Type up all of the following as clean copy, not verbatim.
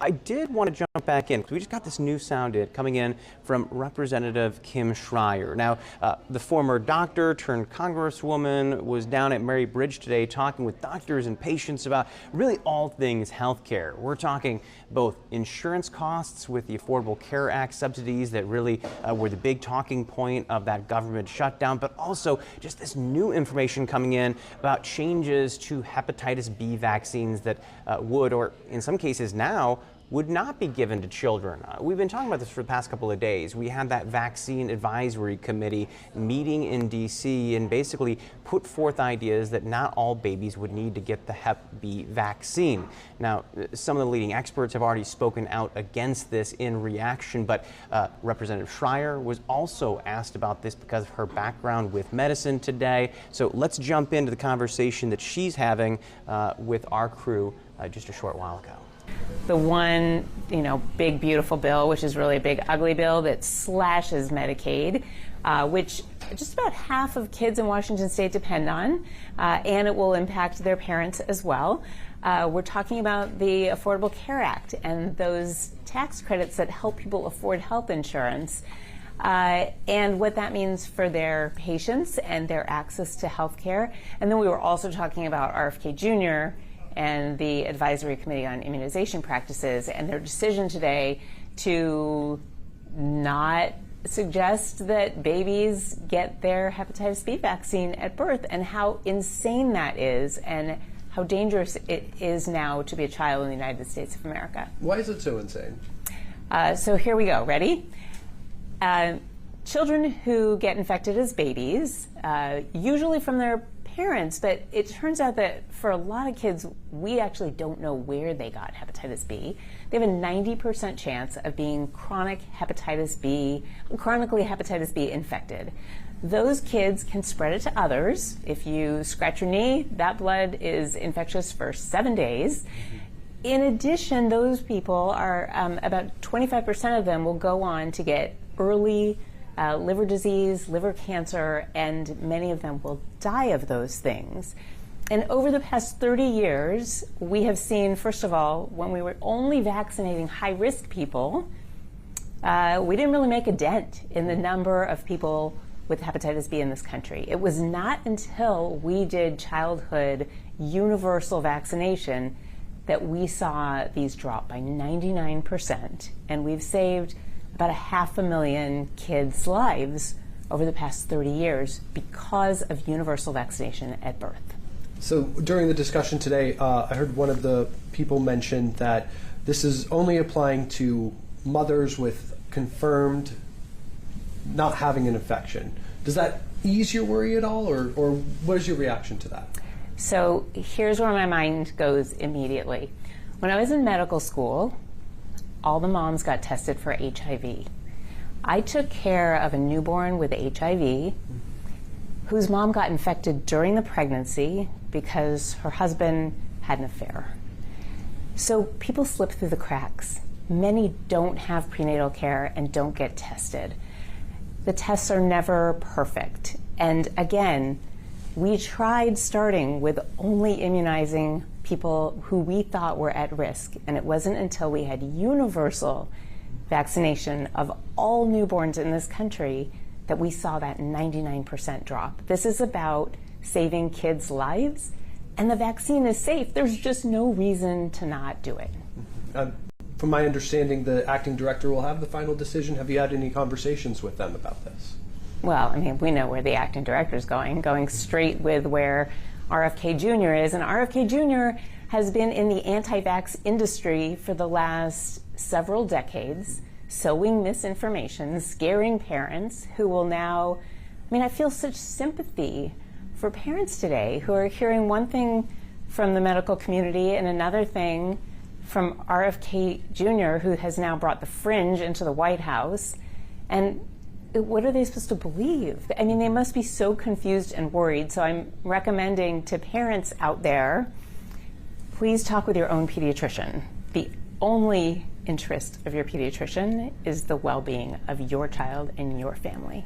I did want to jump back in because we just got this new sound coming in from Representative Kim Schrier. Now, the former doctor turned congresswoman was down at Mary Bridge today talking with doctors and patients about really all things healthcare. We're talking both insurance costs with the Affordable Care Act subsidies that really were the big talking point of that government shutdown, but also just this new information coming in about changes to hepatitis B vaccines that would, or in some cases now, would not be given to children. We've been talking about this for the past couple of days. We had that vaccine advisory committee meeting in DC and basically put forth ideas that not all babies would need to get the Hep B vaccine. Now, some of the leading experts have already spoken out against this in reaction, but Representative Schrier was also asked about this because of her background with medicine today. So let's jump into the conversation that she's having with our crew just a short while ago. The one, big beautiful bill, which is really a big ugly bill that slashes Medicaid, which just about half of kids in Washington state depend on, and it will impact their parents as well. We're talking about the Affordable Care Act and those tax credits that help people afford health insurance, and what that means for their patients and their access to health care. And then we were also talking about RFK Jr. and the Advisory Committee on Immunization Practices and their decision today to not suggest that babies get their hepatitis B vaccine at birth, and how insane that is and how dangerous it is now to be a child in the United States of America. Why is it so insane? So here we go. Ready? Children who get infected as babies, usually from their parents, but it turns out that for a lot of kids, we actually don't know where they got hepatitis B. They have a 90% chance of being chronically hepatitis B infected. Those kids can spread it to others. If you scratch your knee, that blood is infectious for 7 days. In addition, those people are, about 25% of them will go on to get early liver disease, liver cancer, and many of them will die of those things. And over the past 30 years, we have seen, first of all, when we were only vaccinating high-risk people, we didn't really make a dent in the number of people with hepatitis B in this country. It was not until we did childhood universal vaccination that we saw these drop by 99%, and we've saved about 500,000 kids' lives over the past 30 years because of universal vaccination at birth. So during the discussion today, I heard one of the people mention that this is only applying to mothers with confirmed not having an infection. Does that ease your worry at all, or what is your reaction to that? So here's where my mind goes immediately. When I was in medical school, all the moms got tested for HIV. I took care of a newborn with HIV whose mom got infected during the pregnancy because her husband had an affair. So people slip through the cracks. Many don't have prenatal care and don't get tested. The tests are never perfect. And again, we tried starting with only immunizing people who we thought were at risk, and it wasn't until we had universal vaccination of all newborns in this country that we saw that 99% drop. This is about saving kids' lives, and the vaccine is safe. There's just no reason to not do it. From my understanding, the acting director will have the final decision. Have you had any conversations with them about this? Well, I mean, we know where the acting director is going straight with where RFK Jr. is. And RFK Jr. has been in the anti-vax industry for the last several decades, sowing misinformation, scaring parents who will now, I feel such sympathy for parents today who are hearing one thing from the medical community and another thing from RFK Jr., who has now brought the fringe into the White House. And what are they supposed to believe? They must be so confused and worried. So I'm recommending to parents out there, please talk with your own pediatrician. The only interest of your pediatrician is the well-being of your child and your family.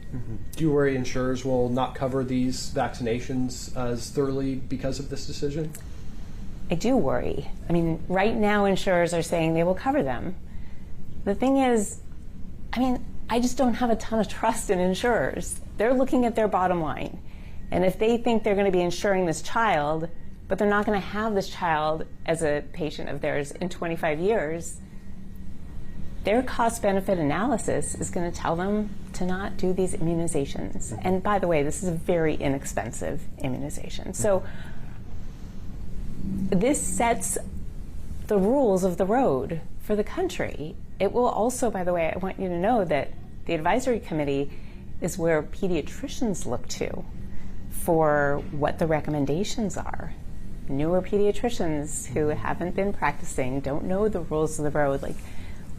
Do you worry insurers will not cover these vaccinations as thoroughly because of this decision? I do worry. I mean, right now insurers are saying they will cover them. The thing is, I just don't have a ton of trust in insurers. They're looking at their bottom line. And if they think they're going to be insuring this child, but they're not going to have this child as a patient of theirs in 25 years, their cost-benefit analysis is going to tell them to not do these immunizations. And by the way, this is a very inexpensive immunization. So this sets the rules of the road for the country. It will also, by the way, I want you to know that the advisory committee is where pediatricians look to for what the recommendations are. Newer pediatricians who haven't been practicing, don't know the rules of the road. Like,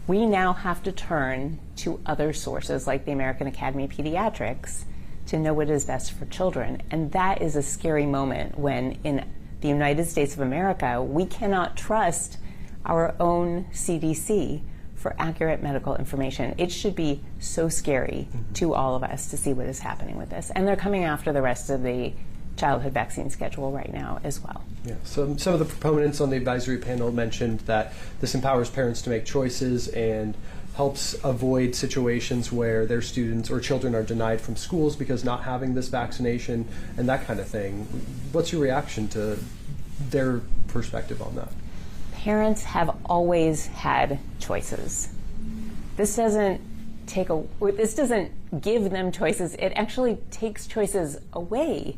we now have to turn to other sources like the American Academy of Pediatrics to know what is best for children. And that is a scary moment when in the United States of America, we cannot trust our own CDC for accurate medical information. It should be so scary to all of us to see what is happening with this. And they're coming after the rest of the childhood vaccine schedule right now as well. Yeah. So some of the proponents on the advisory panel mentioned that this empowers parents to make choices and helps avoid situations where their students or children are denied from schools because not having this vaccination and that kind of thing. What's your reaction to their perspective on that? Parents have always had choices. This doesn't give them choices. It actually takes choices away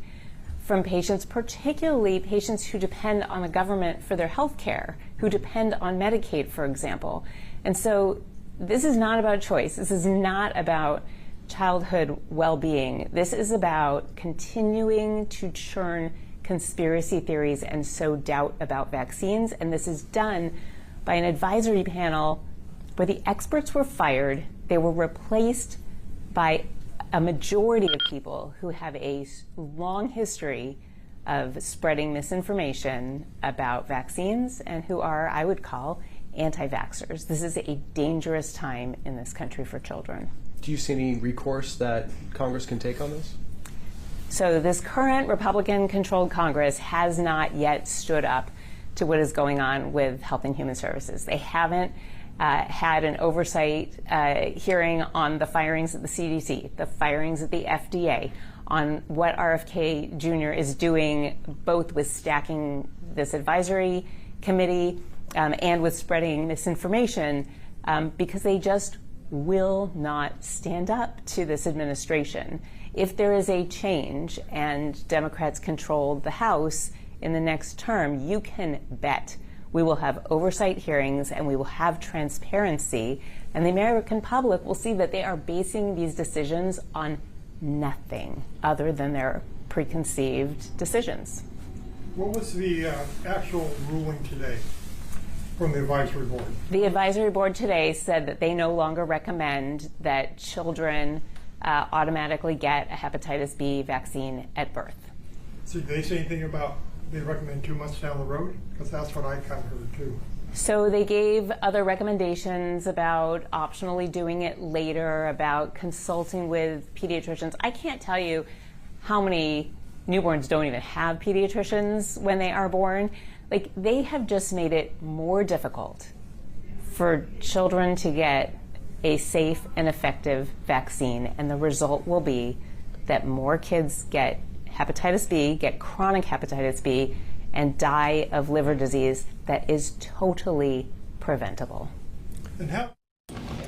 from patients, particularly patients who depend on the government for their health care, who depend on Medicaid, for example. And so this is not about choice. This is not about childhood well-being. This is about continuing to churn conspiracy theories and sow doubt about vaccines. And this is done by an advisory panel where the experts were fired. They were replaced by a majority of people who have a long history of spreading misinformation about vaccines and who are, I would call, anti-vaxxers. This is a dangerous time in this country for children. Do you see any recourse that Congress can take on this? So this current Republican-controlled Congress has not yet stood up to what is going on with Health and Human Services. They haven't had an oversight hearing on the firings at the CDC, the firings at the FDA, on what RFK Jr. is doing, both with stacking this advisory committee and with spreading misinformation, because they just will not stand up to this administration. If there is a change and Democrats control the House in the next term, you can bet we will have oversight hearings and we will have transparency, and the American public will see that they are basing these decisions on nothing other than their preconceived decisions. What was the actual ruling today from the advisory board? The advisory board today said that they no longer recommend that children automatically get a hepatitis B vaccine at birth. So did they say anything about they recommend 2 months down the road? Because that's what I kind of heard too. So they gave other recommendations about optionally doing it later, about consulting with pediatricians. I can't tell you how many newborns don't even have pediatricians when they are born. Like, they have just made it more difficult for children to get a safe and effective vaccine, and the result will be that more kids get hepatitis B, get chronic hepatitis B, and die of liver disease that is totally preventable. And how?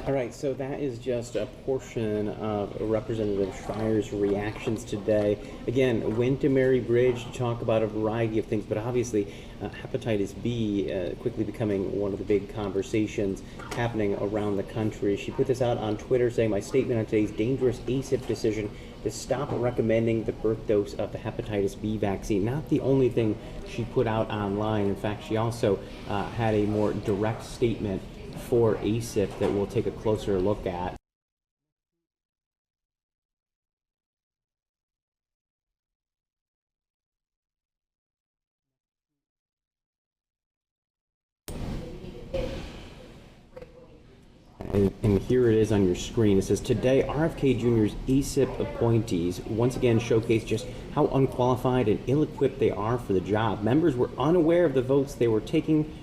All right, so that is just a portion of Representative Schrier's reactions today. Again, went to Mary Bridge to talk about a variety of things, but obviously hepatitis B quickly becoming one of the big conversations happening around the country. She put this out on Twitter saying, "My statement on today's dangerous ACIP decision to stop recommending the birth dose of the hepatitis B vaccine." Not the only thing she put out online. In fact, she also had a more direct statement for ACIP that we'll take a closer look at. And here it is on your screen. It says, today, RFK Jr.'s ACIP appointees once again showcased just how unqualified and ill-equipped they are for the job. Members were unaware of the votes they were taking,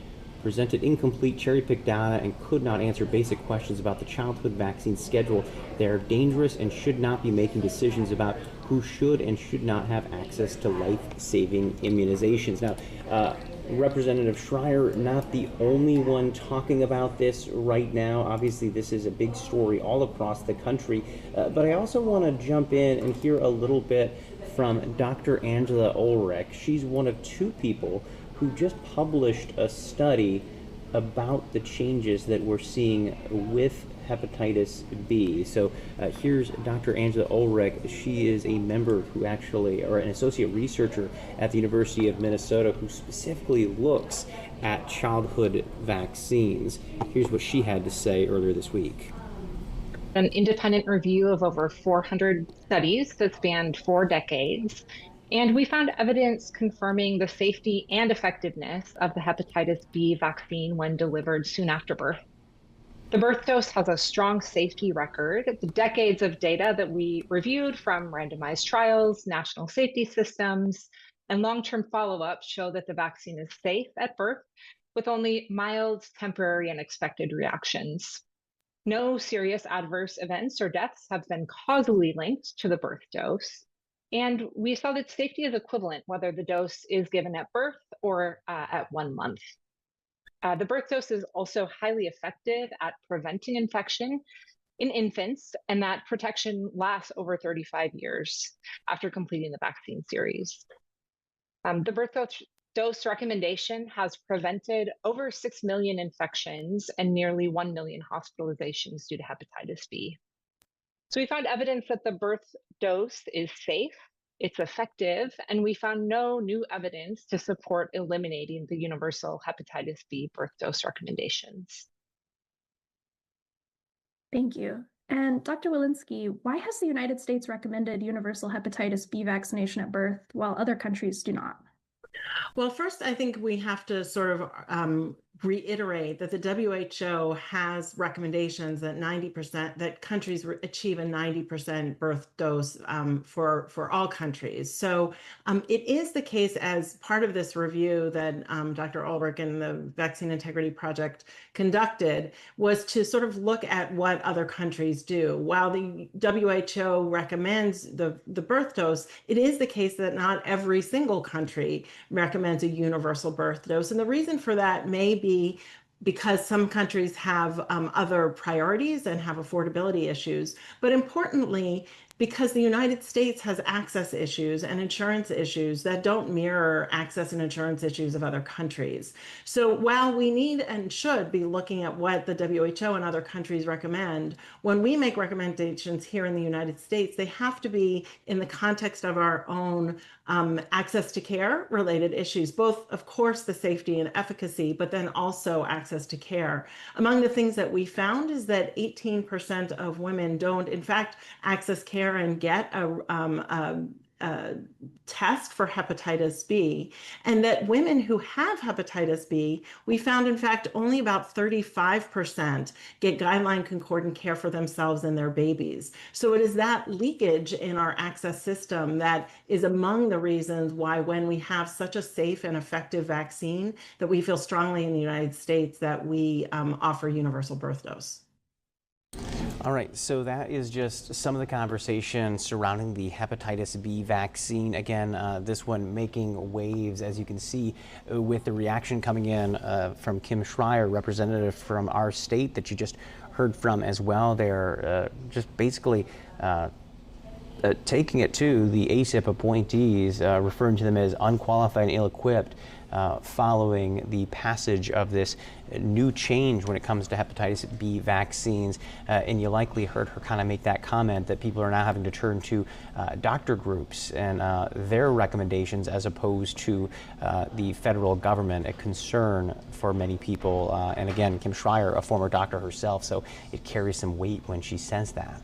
presented incomplete cherry-picked data, and could not answer basic questions about the childhood vaccine schedule. They are dangerous and should not be making decisions about who should and should not have access to life-saving immunizations. Now, Representative Schrier, not the only one talking about this right now. Obviously, this is a big story all across the country. But I also want to jump in and hear a little bit from Dr. Angela Ulrich. She's one of two people who just published a study about the changes that we're seeing with hepatitis B. So here's Dr. Angela Ulrich. She is a member who actually, or an associate researcher at the University of Minnesota who specifically looks at childhood vaccines. Here's what she had to say earlier this week. An independent review of over 400 studies that spanned 4 decades. And we found evidence confirming the safety and effectiveness of the hepatitis B vaccine when delivered soon after birth. The birth dose has a strong safety record. The decades of data that we reviewed from randomized trials, national safety systems, and long-term follow-up show that the vaccine is safe at birth with only mild, temporary, and expected reactions. No serious adverse events or deaths have been causally linked to the birth dose. And we saw that safety is equivalent whether the dose is given at birth or at 1 month. The birth dose is also highly effective at preventing infection in infants, and that protection lasts over 35 years after completing the vaccine series. The birth dose recommendation has prevented over 6 million infections and nearly 1 million hospitalizations due to hepatitis B. So we found evidence that the birth dose is safe, it's effective, and we found no new evidence to support eliminating the universal hepatitis B birth dose recommendations. Thank you. And Dr. Walensky, why has the United States recommended universal hepatitis B vaccination at birth while other countries do not? Well, first, I think we have to sort of reiterate that the WHO has recommendations that 90% that countries achieve a 90% birth dose for all countries. So it is the case, as part of this review that Dr. Ulrich and the Vaccine Integrity Project conducted, was to sort of look at what other countries do. While the WHO recommends the birth dose, it is the case that not every single country recommends a universal birth dose. And the reason for that may be because some countries have other priorities and have affordability issues. But importantly, because the United States has access issues and insurance issues that don't mirror access and insurance issues of other countries. So while we need and should be looking at what the WHO and other countries recommend, when we make recommendations here in the United States, they have to be in the context of our own access to care related issues, both, of course, the safety and efficacy, but then also access to care. Among the things that we found is that 18% of women don't, in fact, access care and get a test for hepatitis B, and that women who have hepatitis B, we found, in fact, only about 35% get guideline concordant care for themselves and their babies. So it is that leakage in our access system that is among the reasons why, when we have such a safe and effective vaccine, that we feel strongly in the United States that we offer universal birth dose. All right, so that is just some of the conversation surrounding the hepatitis B vaccine. Again, this one making waves, as you can see, with the reaction coming in from Kim Schrier, representative from our state that you just heard from as well. They're just basically taking it to the ACIP appointees, referring to them as unqualified and ill-equipped, following the passage of this new change when it comes to hepatitis B vaccines. And you likely heard her kind of make that comment that people are now having to turn to doctor groups and their recommendations as opposed to the federal government, a concern for many people. And again, Kim Schrier, a former doctor herself, so it carries some weight when she says that.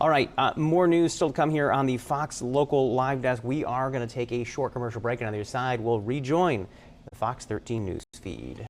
All right, more news still to come here on the Fox Local Live Desk. We are going to take a short commercial break, and on the other side, we'll rejoin the Fox 13 News feed.